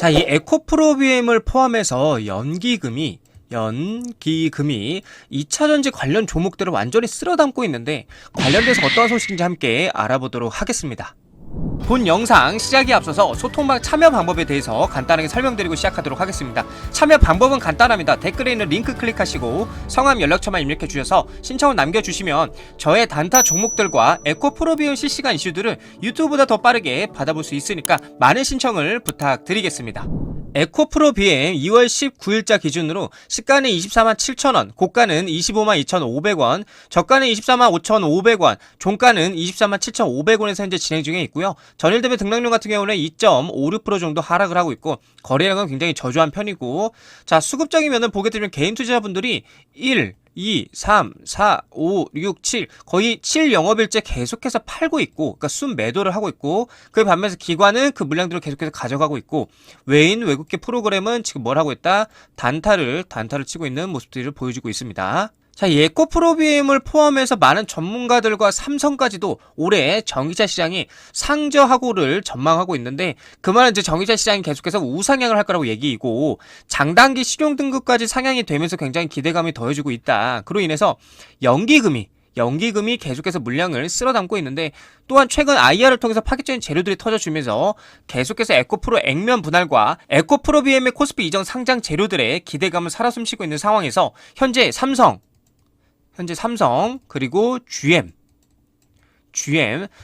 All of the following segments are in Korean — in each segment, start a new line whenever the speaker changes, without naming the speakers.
자, 이 에코프로비엠을 포함해서 연기금이 2차전지 관련 종목들을 완전히 쓸어담고 있는데, 관련돼서 어떠한 소식인지 함께 알아보도록 하겠습니다. 본 영상 시작에 앞서서 소통방 참여 방법에 대해서 간단하게 설명드리고 시작하도록 하겠습니다. 참여 방법은 간단합니다. 댓글에 있는 링크 클릭하시고 성함 연락처만 입력해 주셔서 신청을 남겨주시면 저의 단타 종목들과 에코프로비움 실시간 이슈들을 유튜브보다 더 빠르게 받아볼 수 있으니까 많은 신청을 부탁드리겠습니다. 에코프로비엠 2월 19일자 기준으로 시가는 24만 7천원, 고가는 25만 2,500원, 저가는 24만 5,500원, 종가는 24만 7,500원에서 현재 진행 중에 있고요. 전일 대비 등락률 같은 경우는 2.56% 정도 하락을 하고 있고, 거래량은 굉장히 저조한 편이고, 자, 수급적인 면을 보게 되면 개인 투자자분들이 1, 2, 3, 4, 5, 6, 7 거의 7 영업일째 계속해서 팔고 있고, 그러니까 순 매도를 하고 있고, 그 반면에서 기관은 그 물량들을 계속해서 가져가고 있고, 외인 외국계 프로그램은 지금 뭘 하고 있다? 단타를 치고 있는 모습들을 보여주고 있습니다. 자, 이 에코프로비엠을 포함해서 많은 전문가들과 삼성까지도 올해 전기차 시장이 상저하고를 전망하고 있는데, 그 말은 이제 전기차 시장이 계속해서 우상향을 할 거라고 얘기이고, 장단기 실용 등급까지 상향이 되면서 굉장히 기대감이 더해지고 있다. 그로 인해서 연기금이 계속해서 물량을 쓸어담고 있는데, 또한 최근 IR을 통해서 파격적인 재료들이 터져주면서 계속해서 에코프로 액면 분할과 에코프로비엠의 코스피 이전 상장 재료들의 기대감을 살아 숨쉬고 있는 상황에서 현재 삼성 그리고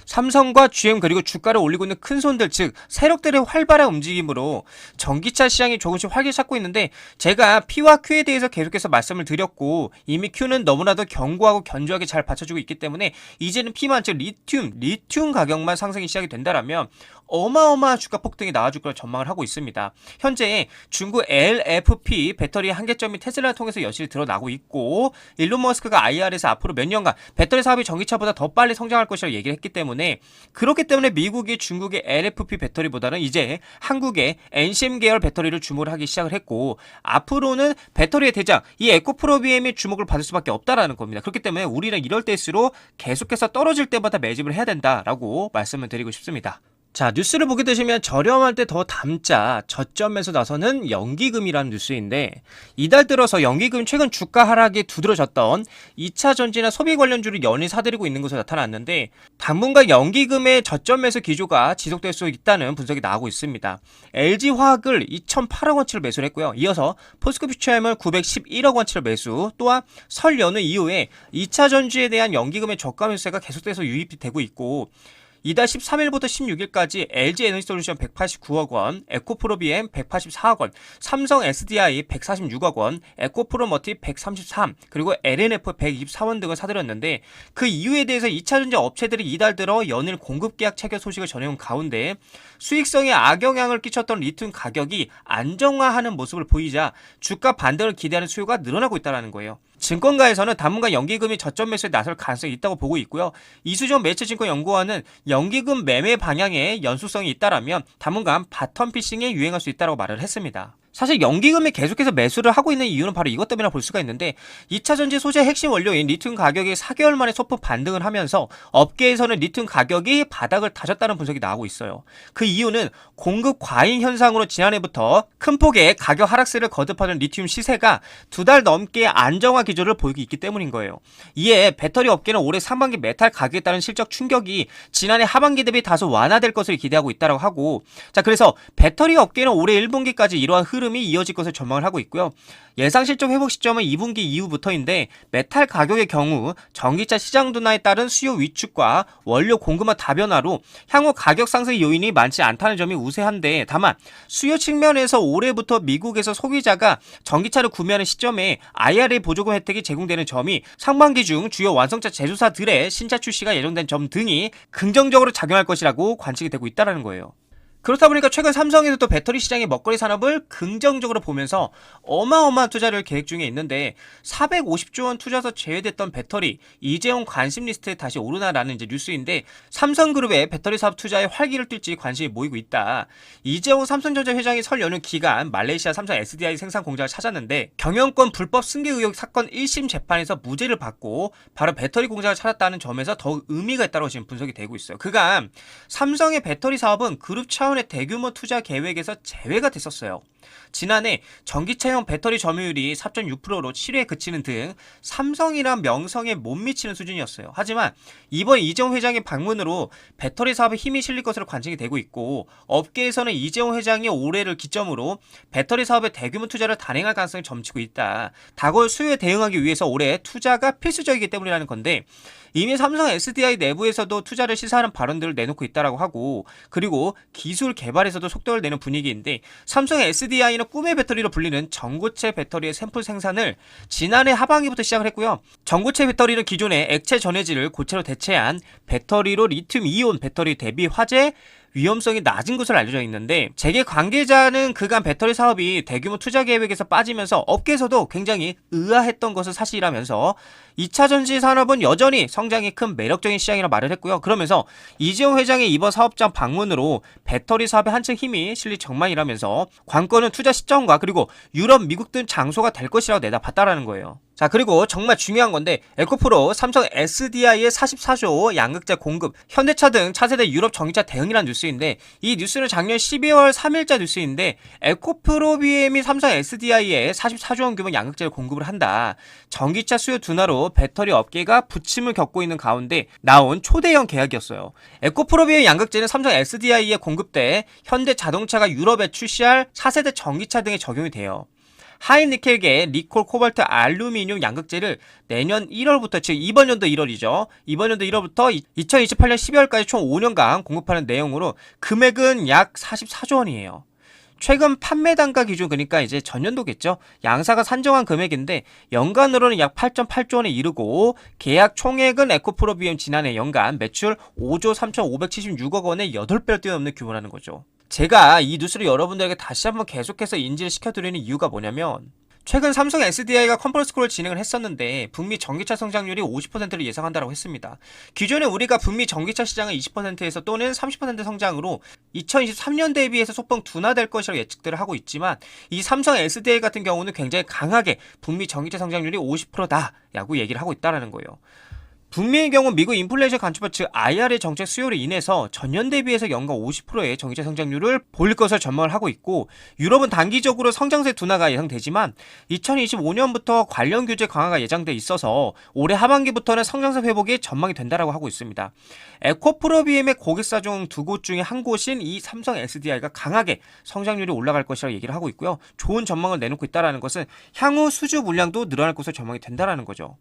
삼성과 GM 그리고 주가를 올리고 있는 큰 손들, 즉 세력들의 활발한 움직임으로 전기차 시장이 조금씩 활기를 찾고 있는데, 제가 P와 Q에 대해서 계속해서 말씀을 드렸고, 이미 Q는 너무나도 견고하고 견조하게 잘 받쳐주고 있기 때문에 이제는 P만, 즉 리튬 가격만 상승이 시작이 된다라면 어마어마한 주가 폭등이 나와줄 걸 전망을 하고 있습니다. 현재 중국 LFP 배터리 한계점이 테슬라를 통해서 여실히 드러나고 있고, 일론 머스크가 IR에서 앞으로 몇 년간 배터리 사업이 전기차보다 더 빨리 성장할 것이라고 얘기를 했기 때문에, 그렇기 때문에 미국이 중국의 LFP 배터리보다는 이제 한국의 NCM 계열 배터리를 주목을 하기 시작을 했고, 앞으로는 배터리의 대장 이 에코프로비엠이 주목을 받을 수밖에 없다라는 겁니다. 그렇기 때문에 우리는 이럴 때일수록 계속해서 떨어질 때마다 매집을 해야 된다라고 말씀을 드리고 싶습니다. 자, 뉴스를 보게 되시면 저렴할 때 더 담자, 저점에서 나서는 연기금이라는 뉴스인데, 이달 들어서 연기금 최근 주가 하락이 두드러졌던 2차 전지나 소비 관련주를 연일 사들이고 있는 것으로 나타났는데, 당분간 연기금의 저점에서 기조가 지속될 수 있다는 분석이 나오고 있습니다. LG화학을 2,008억 원치를 매수를 했고요. 이어서 포스코퓨처엠을 911억 원치를 매수, 또한 설 연휴 이후에 2차 전지에 대한 연기금의 저가 매수세가 계속돼서 유입이 되고 있고, 이달 13일부터 16일까지 LG에너지솔루션 189억 원, 에코프로비엠 184억 원, 삼성 SDI 146억 원, 에코프로머티 133, 그리고 LNF 124원 등을 사들였는데, 그 이유에 대해서 2차전지 업체들이 이달 들어 연일 공급 계약 체결 소식을 전해온 가운데 수익성에 악영향을 끼쳤던 리튬 가격이 안정화하는 모습을 보이자 주가 반등을 기대하는 수요가 늘어나고 있다는 거예요. 증권가에서는 당분간 연기금이 저점 매수에 나설 가능성이 있다고 보고 있고요. 이수정 매체증권연구원은 연기금 매매 방향에 연속성이 있다라면 당분간 바텀 피싱에 유행할 수 있다고 말을 했습니다. 사실 연기금이 계속해서 매수를 하고 있는 이유는 바로 이것 때문이라 볼 수가 있는데, 2차전지 소재 핵심 원료인 리튬 가격이 4개월 만에 소폭 반등을 하면서 업계에서는 리튬 가격이 바닥을 다졌다는 분석이 나오고 있어요. 그 이유는 공급 과잉 현상으로 지난해부터 큰 폭의 가격 하락세를 거듭하는 리튬 시세가 2달 넘게 안정화 기조를 보이고 있기 때문인 거예요. 이에 배터리 업계는 올해 상반기 메탈 가격에 따른 실적 충격이 지난해 하반기 대비 다소 완화될 것을 기대하고 있다고 하고, 자, 그래서 배터리 업계는 올해 1분기까지 이러한 흐름이 이어질 것을 전망을 하고 있고요. 예상 실적 회복 시점은 2분기 이후부터인데, 메탈 가격의 경우 전기차 시장 둔화에 따른 수요 위축과 원료 공급망 다변화로 향후 가격 상승 요인이 많지 않다는 점이 우세한데, 다만 수요 측면에서 올해부터 미국에서 소비자가 전기차를 구매하는 시점에 IRA 보조금 혜택이 제공되는 점이 상반기 중 주요 완성차 제조사들의 신차 출시가 예정된 점 등이 긍정적으로 작용할 것이라고 관측이 되고 있다는 거예요. 그렇다 보니까 최근 삼성에서 또 배터리 시장의 먹거리 산업을 긍정적으로 보면서 어마어마한 투자를 계획 중에 있는데, 450조 원 투자서 제외됐던 배터리 이재용 관심 리스트에 다시 오르나라는 이제 뉴스인데, 삼성그룹의 배터리 사업 투자에 활기를 띨지 관심이 모이고 있다. 이재용 삼성전자 회장이 설 연휴 기간 말레이시아 삼성 SDI 생산 공장을 찾았는데, 경영권 불법 승계 의혹 사건 1심 재판에서 무죄를 받고 바로 배터리 공장을 찾았다는 점에서 더 의미가 있다고 지금 분석이 되고 있어요. 그간 삼성의 배터리 사업은 그룹 차원의 삼성의 대규모 투자 계획에서 제외가 됐었어요. 지난해 전기차용 배터리 점유율이 4.6%로 7위에 그치는 등 삼성이란 명성에 못 미치는 수준이었어요. 하지만 이번 이재용 회장의 방문으로 배터리 사업에 힘이 실릴 것으로 관측이 되고 있고, 업계에서는 이재용 회장이 올해를 기점으로 배터리 사업에 대규모 투자를 단행할 가능성이 점치고 있다. 다가올 수요에 대응하기 위해서 올해 투자가 필수적이기 때문이라는 건데, 이미 삼성 SDI 내부에서도 투자를 시사하는 발언들을 내놓고 있다라고 하고, 그리고 기술 개발에서도 속도를 내는 분위기인데, 삼성 SDI는 꿈의 배터리로 불리는 전고체 배터리의 샘플 생산을 지난해 하반기부터 시작을 했고요. 전고체 배터리는 기존의 액체 전해질을 고체로 대체한 배터리로 리튬 이온 배터리 대비 화재 위험성이 낮은 것으로 알려져 있는데, 재계 관계자는 그간 배터리 사업이 대규모 투자 계획에서 빠지면서 업계에서도 굉장히 의아했던 것은 사실이라면서 2차 전지 산업은 여전히 성장이 큰 매력적인 시장이라 말을 했고요. 그러면서 이재용 회장의 이번 사업장 방문으로 배터리 사업에 한층 힘이 실릴 전망이라면서 관건은 투자 시점과 그리고 유럽, 미국 등 장소가 될 것이라고 내다봤다라는 거예요. 자, 그리고 정말 중요한 건데, 에코프로 삼성 SDI의 44조 양극재 공급, 현대차 등 차세대 유럽 전기차 대응이라는 뉴스인데, 이 뉴스는 작년 12월 3일자 뉴스인데, 에코프로 BM이 삼성 SDI에 44조 원 규모 양극재를 공급을 한다. 전기차 수요 둔화로 배터리 업계가 부침을 겪고 있는 가운데 나온 초대형 계약이었어요. 에코프로 BM 양극재는 삼성 SDI에 공급돼 현대 자동차가 유럽에 출시할 차세대 전기차 등에 적용이 돼요. 하이니켈계 니콜, 코발트, 알루미늄 양극재를 내년 1월부터, 즉 이번 연도 1월이죠. 이번 연도 1월부터 2028년 12월까지 총 5년간 공급하는 내용으로 금액은 약 44조 원이에요. 최근 판매 단가 기준, 그러니까 이제 전년도겠죠. 양사가 산정한 금액인데 연간으로는 약 8.8조 원에 이르고, 계약 총액은 에코프로 BM 지난해 연간 매출 5조 3,576억 원의 8배를 뛰어넘는 규모라는 거죠. 제가 이 뉴스를 여러분들에게 다시 한번 계속해서 인지를 시켜드리는 이유가 뭐냐면, 최근 삼성 SDI가 컨퍼런스 콜을 진행을 했었는데 북미 전기차 성장률이 50%를 예상한다고 했습니다. 기존에 우리가 북미 전기차 시장은 20%에서 또는 30% 성장으로 2023년 대비해서 소폭 둔화될 것이라고 예측들을 하고 있지만, 이 삼성 SDI 같은 경우는 굉장히 강하게 북미 전기차 성장률이 50%다라고 얘기를 하고 있다는 거예요. 북미의 경우 미국 인플레이션 간첩법, 즉 IRA 정책 수요로 인해서 전년 대비해서 연간 50%의 전기차 성장률을 보일 것을 전망을 하고 있고, 유럽은 단기적으로 성장세 둔화가 예상되지만 2025년부터 관련 규제 강화가 예정돼 있어서 올해 하반기부터는 성장세 회복이 전망이 된다라고 하고 있습니다. 에코프로 BM의 고객사 중 두 곳 중에 한 곳인 이 삼성 SDI가 강하게 성장률이 올라갈 것이라고 얘기를 하고 있고요. 좋은 전망을 내놓고 있다는 것은 향후 수주 물량도 늘어날 것으로 전망이 된다는 거죠.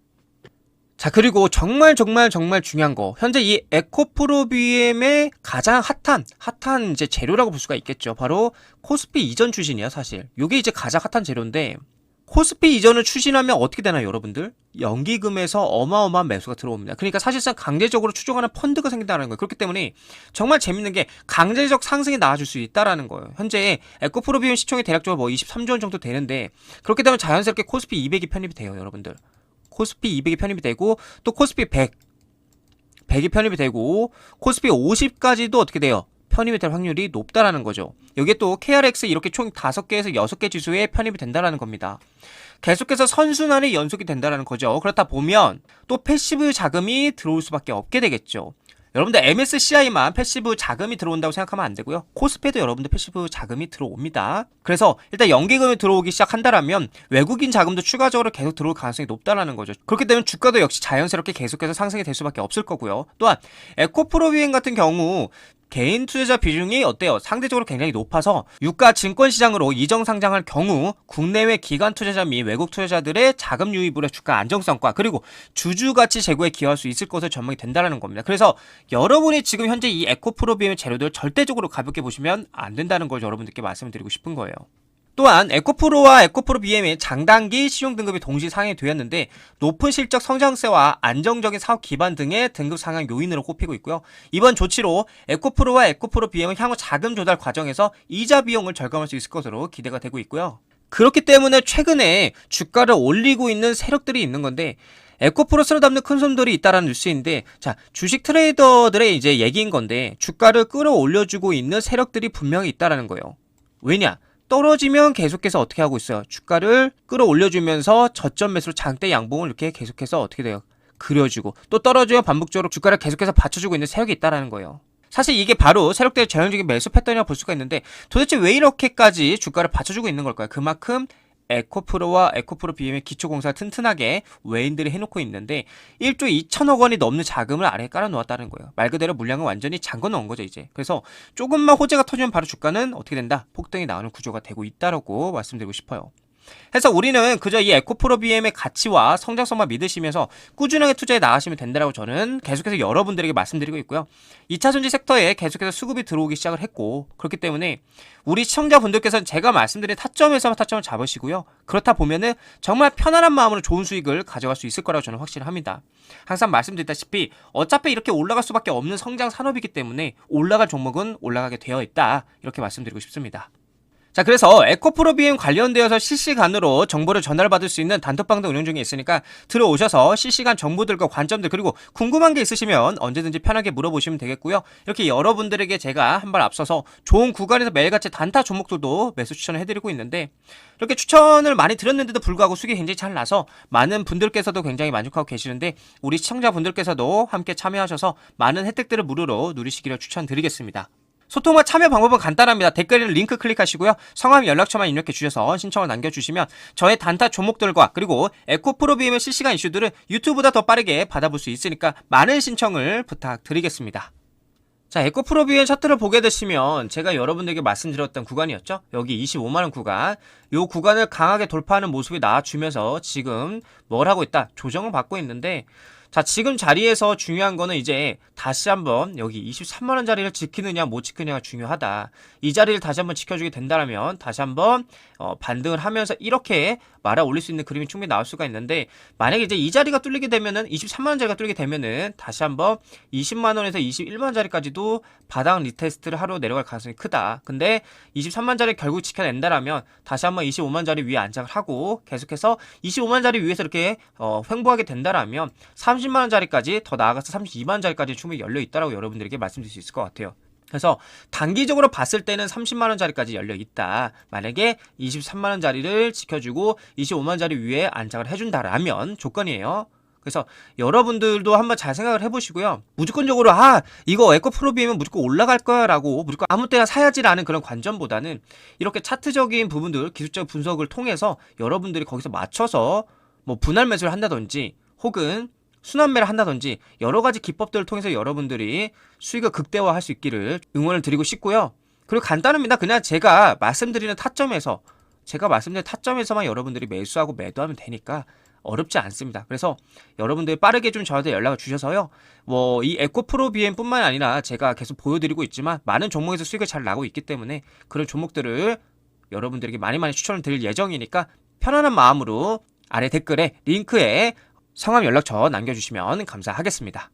자, 그리고 정말 중요한 거, 현재 이 에코프로 BM의 가장 핫한 이제 재료라고 볼 수가 있겠죠. 바로 코스피 이전 추진이야. 사실 요게 이제 가장 핫한 재료인데, 코스피 이전을 추진하면 어떻게 되나요, 여러분들? 연기금에서 어마어마한 매수가 들어옵니다. 그러니까 사실상 강제적으로 추종하는 펀드가 생긴다는 거예요. 그렇기 때문에 정말 재밌는 게 강제적 상승이 나와줄 수 있다라는 거예요. 현재 에코프로 BM 시총이 대략적으로 뭐 23조 원 정도 되는데, 그렇게 되면 자연스럽게 코스피 200이 편입이 돼요, 여러분들. 코스피 200이 편입이 되고, 또 코스피 100이 편입이 되고, 코스피 50까지도 어떻게 돼요? 편입이 될 확률이 높다라는 거죠. 여기에 또 KRX 이렇게 총 5개에서 6개 지수에 편입이 된다라는 겁니다. 계속해서 선순환이 연속이 된다라는 거죠. 그렇다 보면 또 패시브 자금이 들어올 수밖에 없게 되겠죠. 여러분들 MSCI만 패시브 자금이 들어온다고 생각하면 안 되고요. 코스피에도 여러분들 패시브 자금이 들어옵니다. 그래서 일단 연기금이 들어오기 시작한다라면 외국인 자금도 추가적으로 계속 들어올 가능성이 높다라는 거죠. 그렇게 되면 주가도 역시 자연스럽게 계속해서 상승이 될 수밖에 없을 거고요. 또한 에코프로 BM 같은 경우 개인 투자자 비중이 어때요? 상대적으로 굉장히 높아서 유가 증권 시장으로 이정 상장할 경우 국내외 기관 투자자 및 외국 투자자들의 자금 유입으로 주가 안정성과 그리고 주주 가치 제고에 기여할 수 있을 것으로 전망이 된다는 겁니다. 그래서 여러분이 지금 현재 이 에코프로 BM의 재료들 절대적으로 가볍게 보시면 안 된다는 걸 여러분들께 말씀드리고 싶은 거예요. 또한 에코프로와 에코프로 BM의 장단기 신용 등급이 동시 상향이 되었는데, 높은 실적 성장세와 안정적인 사업 기반 등의 등급 상향 요인으로 꼽히고 있고요. 이번 조치로 에코프로와 에코프로 BM은 향후 자금 조달 과정에서 이자 비용을 절감할 수 있을 것으로 기대가 되고 있고요. 그렇기 때문에 최근에 주가를 올리고 있는 세력들이 있는 건데, 에코프로 쓸어 담는 큰 손들이 있다라는 뉴스인데, 자, 주식 트레이더들의 이제 얘기인 건데, 주가를 끌어올려주고 있는 세력들이 분명히 있다라는 거예요. 왜냐? 떨어지면 계속해서 어떻게 하고 있어요? 주가를 끌어올려주면서 저점 매수로 장대 양봉을 이렇게 계속해서 어떻게 돼요? 그려주고, 또 떨어지면 반복적으로 주가를 계속해서 받쳐주고 있는 세력이 있다라는 거예요. 사실 이게 바로 세력들의 전형적인 매수 패턴이라고 볼 수가 있는데 도대체 왜 이렇게까지 주가를 받쳐주고 있는 걸까요? 그만큼 에코프로와 에코프로 BM의 기초공사를 튼튼하게 외인들이 해놓고 있는데 1조 2천억 원이 넘는 자금을 아래에 깔아놓았다는 거예요. 말 그대로 물량은 완전히 잠궈놓은 거죠 이제. 그래서 조금만 호재가 터지면 바로 주가는 어떻게 된다? 폭등이 나오는 구조가 되고 있다라고 말씀드리고 싶어요. 해서 우리는 그저 이 에코프로 BM의 가치와 성장성만 믿으시면서 꾸준하게 투자해 나가시면 된다라고 저는 계속해서 여러분들에게 말씀드리고 있고요. 2차전지 섹터에 계속해서 수급이 들어오기 시작을 했고 그렇기 때문에 우리 시청자분들께서는 제가 말씀드린 타점에서만 타점을 잡으시고요. 그렇다 보면은 정말 편안한 마음으로 좋은 수익을 가져갈 수 있을 거라고 저는 확신합니다. 항상 말씀드렸다시피 어차피 이렇게 올라갈 수밖에 없는 성장 산업이기 때문에 올라갈 종목은 올라가게 되어 있다. 이렇게 말씀드리고 싶습니다. 자, 그래서 에코프로 BM 관련되어서 실시간으로 정보를 전달받을 수 있는 단톡방도 운영 중에 있으니까 들어오셔서 실시간 정보들과 관점들 그리고 궁금한 게 있으시면 언제든지 편하게 물어보시면 되겠고요. 이렇게 여러분들에게 제가 한 발 앞서서 좋은 구간에서 매일같이 단타 종목들도 매수 추천을 해드리고 있는데 이렇게 추천을 많이 드렸는데도 불구하고 수익이 굉장히 잘 나서 많은 분들께서도 굉장히 만족하고 계시는데 우리 시청자분들께서도 함께 참여하셔서 많은 혜택들을 무료로 누리시기를 추천드리겠습니다. 소통과 참여 방법은 간단합니다. 댓글에 링크 클릭하시고요. 성함 연락처만 입력해 주셔서 신청을 남겨주시면 저의 단타 종목들과 그리고 에코프로 BM의 실시간 이슈들은 유튜브보다 더 빠르게 받아볼 수 있으니까 많은 신청을 부탁드리겠습니다. 자, 에코프로 BM 차트를 보게 되시면 제가 여러분들에게 말씀드렸던 구간이었죠. 여기 25만원 구간. 이 구간을 강하게 돌파하는 모습이 나와주면서 지금 뭘 하고 있다? 조정을 받고 있는데 자, 지금 자리에서 중요한 거는 이제 다시 한번 여기 23만원 자리를 지키느냐 못 지키느냐가 중요하다. 이 자리를 다시 한번 지켜주게 된다면 다시 한번 반등을 하면서 이렇게 말아 올릴 수 있는 그림이 충분히 나올 수가 있는데 만약에 이제 이 자리가 뚫리게 되면은 23만원 자리가 뚫리게 되면은 다시 한번 20만원에서 21만원 자리까지도 바닥 리테스트를 하러 내려갈 가능성이 크다. 근데 23만 자리 결국 지켜낸다라면 다시 한번 25만 자리 위에 안착을 하고 계속해서 25만 자리 위에서 이렇게 횡보하게 된다라면 30만원 자리까지 더 나아가서 32만 자리까지 충분히 열려 있다라고 여러분들에게 말씀드릴 수 있을 것 같아요. 그래서 단기적으로 봤을 때는 30만원 자리까지 열려 있다. 만약에 23만원 자리를 지켜주고 25만 자리 위에 안착을 해준다라면 조건이에요. 그래서 여러분들도 한번 잘 생각을 해보시고요. 무조건적으로 이거 에코프로 BM은 무조건 올라갈 거야 라고 무조건 아무 때나 사야지라는 그런 관점보다는 이렇게 차트적인 부분들 기술적 분석을 통해서 여러분들이 거기서 맞춰서 뭐 분할 매수를 한다든지 혹은 순환매를 한다든지 여러가지 기법들을 통해서 여러분들이 수익을 극대화할 수 있기를 응원을 드리고 싶고요. 그리고 간단합니다. 그냥 제가 말씀드리는 타점에서만 여러분들이 매수하고 매도하면 되니까 어렵지 않습니다. 그래서 여러분들이 빠르게 좀 저한테 연락을 주셔서요. 뭐 이 에코프로 BM 뿐만 아니라 제가 계속 보여드리고 있지만 많은 종목에서 수익을 잘 나고 있기 때문에 그런 종목들을 여러분들에게 많이 추천을 드릴 예정이니까 편안한 마음으로 아래 댓글에 링크에 성함 연락처 남겨주시면 감사하겠습니다.